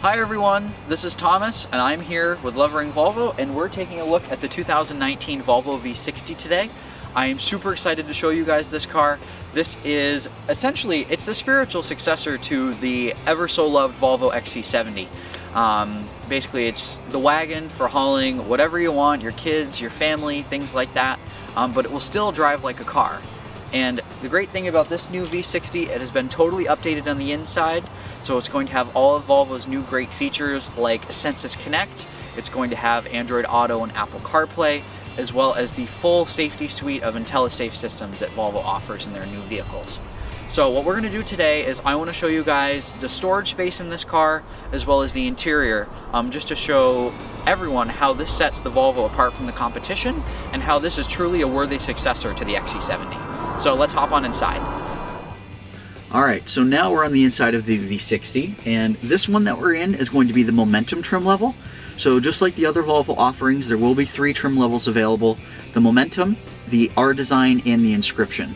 Hi everyone, this is Thomas and I'm here with Lovering Volvo and we're taking a look at the 2019 Volvo V60 today. I am super excited to show you guys this car. This is essentially, it's the spiritual successor to the ever so loved Volvo XC70. Basically it's the wagon for hauling whatever you want, your kids, your family, things like that, but it will still drive like a car. And the great thing about this new V60, it has been totally updated on the inside. So it's going to have all of Volvo's new great features like Sensus Connect. It's going to have Android Auto and Apple CarPlay, as well as the full safety suite of IntelliSafe systems that Volvo offers in their new vehicles. So what we're going to do today is I want to show you guys the storage space in this car, as well as the interior, just to show everyone how this sets the Volvo apart from the competition and how this is truly a worthy successor to the XC70. So let's hop on inside. Alright, so now we're on the inside of the V60, and this one that we're in is going to be the Momentum trim level. So just like the other Volvo offerings, there will be 3 trim levels available: the Momentum, the R Design, and the Inscription.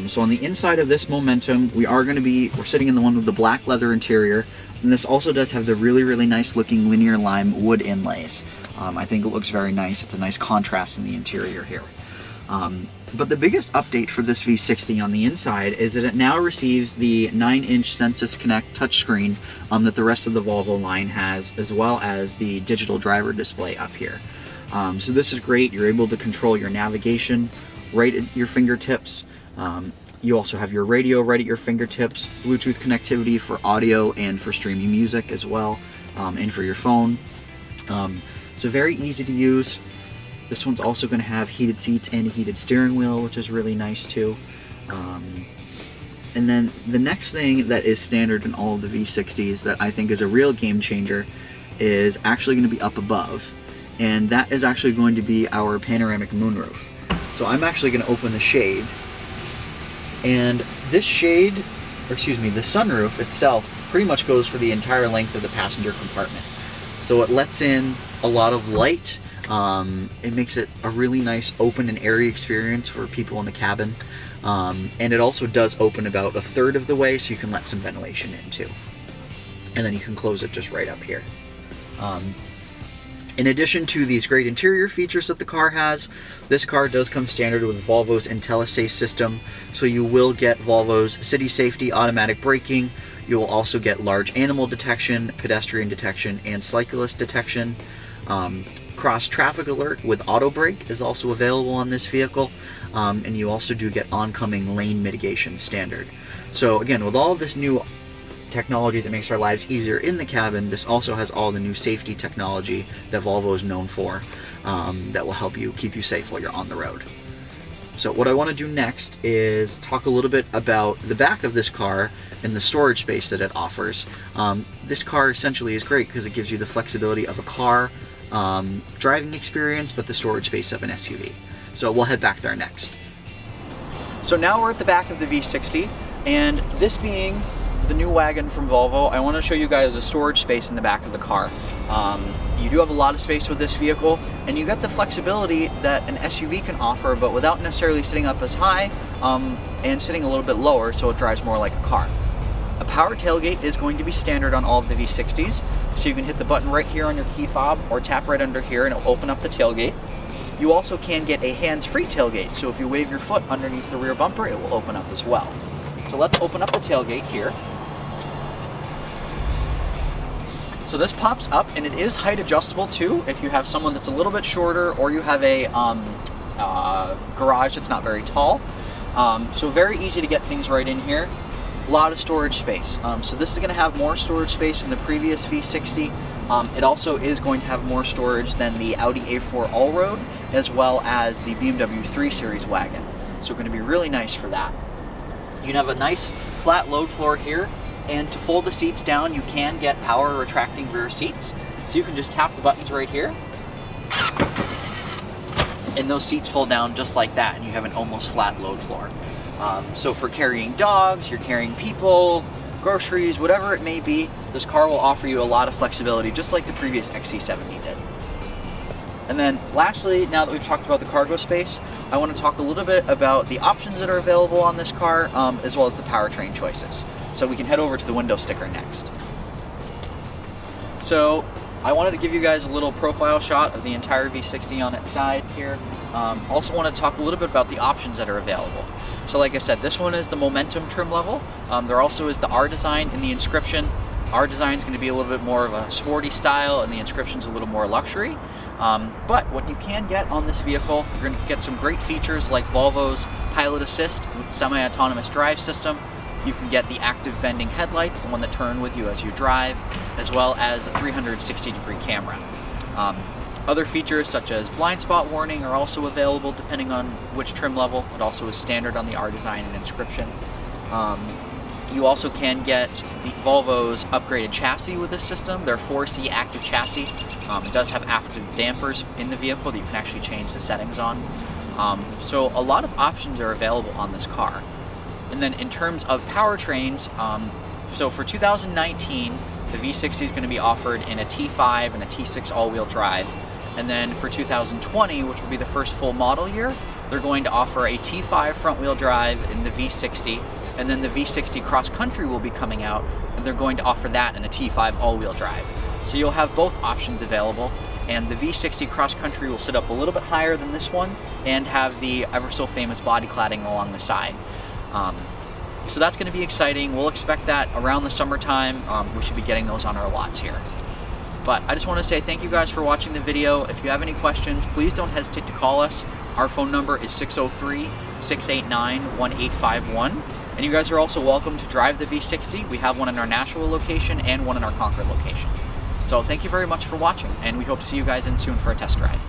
So on the inside of this Momentum, we're sitting in the one with the black leather interior, and this also does have the really nice looking linear lime wood inlays. I think it looks very nice. It's a nice contrast in the interior here. But the biggest update for this V60 on the inside is that it now receives the 9-inch Sensus Connect touchscreen that the rest of the Volvo line has, as well as the digital driver display up here. So this is great. You're able to control your navigation right at your fingertips. You also have your radio right at your fingertips, Bluetooth connectivity for audio and for streaming music as well, and for your phone. So very easy to use. This one's also going to have heated seats and a heated steering wheel, which is really nice too. And then the next thing that is standard in all of the V60s that I think is a real game changer is actually going to be up above. And that is actually going to be our panoramic moonroof. So I'm actually going to open the shade. And this shade, or excuse me, the sunroof itself pretty much goes for the entire length of the passenger compartment. So it lets in a lot of light. It makes it a really nice open and airy experience for people in the cabin, and it also does open about 1/3 of the way, so you can let some ventilation in too, and then you can close it just right up here. In addition to these great interior features that the car has, this car does come standard with Volvo's IntelliSafe system, so you will get Volvo's city safety automatic braking. You will also get large animal detection, pedestrian detection, and cyclist detection. Cross traffic alert with auto brake is also available on this vehicle, and you also do get oncoming lane mitigation standard. So again, with all of this new technology that makes our lives easier in the cabin, this also has all the new safety technology that Volvo is known for, that will help you keep you safe while you're on the road. So what I want to do next is talk a little bit about the back of this car and the storage space that it offers. This car essentially is great because it gives you the flexibility of a car driving experience, but the storage space of an SUV. So we'll head back there next. So now we're at the back of the V60, and this being the new wagon from Volvo, I want to show you guys the storage space in the back of the car. You do have a lot of space with this vehicle, and you get the flexibility that an SUV can offer, but without necessarily sitting up as high, and sitting a little bit lower, so it drives more like a car. A power tailgate is going to be standard on all of the V60s, so you can hit the button right here on your key fob or tap right under here and it'll open up the tailgate. You also can get a hands-free tailgate, so if you wave your foot underneath the rear bumper, it will open up as well. So let's open up the tailgate here. So this pops up, and it is height adjustable too if you have someone that's a little bit shorter or you have a garage that's not very tall. So very easy to get things right in here. A lot of storage space. So this is going to have more storage space than the previous V60. It also is going to have more storage than the Audi A4 Allroad, as well as the BMW 3 Series wagon. So going to be really nice for that. You can have a nice flat load floor here, and to fold the seats down, you can get power retracting rear seats. So you can just tap the buttons right here, and those seats fold down just like that, and you have an almost flat load floor. So for carrying dogs, you're carrying people, groceries, whatever it may be, this car will offer you a lot of flexibility, just like the previous XC70 did. And then lastly, now that we've talked about the cargo space, I want to talk a little bit about the options that are available on this car, as well as the powertrain choices. So we can head over to the window sticker next. So I wanted to give you guys a little profile shot of the entire V60 on its side here. Also want to talk a little bit about the options that are available. So like I said, this one is the Momentum trim level. There also is the R design in the inscription. Our design is going to be a little bit more of a sporty style, and the inscription's a little more luxury. But what you can get on this vehicle, you're going to get some great features like Volvo's Pilot Assist with semi-autonomous drive system. You can get the active bending headlights, the one that turn with you as you drive, as well as a 360-degree camera. Other features such as blind spot warning are also available depending on which trim level. It also is standard on the R design and inscription. You also can get the Volvo's upgraded chassis with this system, their 4C active chassis. It does have active dampers in the vehicle that you can actually change the settings on. So a lot of options are available on this car. And then in terms of powertrains, so for 2019, the V60 is going to be offered in a T5 and a T6 all-wheel drive. And then for 2020, which will be the first full model year, they're going to offer a T5 front-wheel drive in the V60, and then the V60 Cross Country will be coming out, and they're going to offer that in a T5 all-wheel drive. So you'll have both options available, and the V60 Cross Country will sit up a little bit higher than this one and have the ever so famous body cladding along the side. So that's going to be exciting. We'll expect that around the summertime. We should be getting those on our lots here. But I just want to say thank you guys for watching the video. If you have any questions, please don't hesitate to call us. Our phone number is 603-689-1851. And you guys are also welcome to drive the V60. We have one in our Nashua location and one in our Concord location. So thank you very much for watching, and we hope to see you guys in soon for a test drive.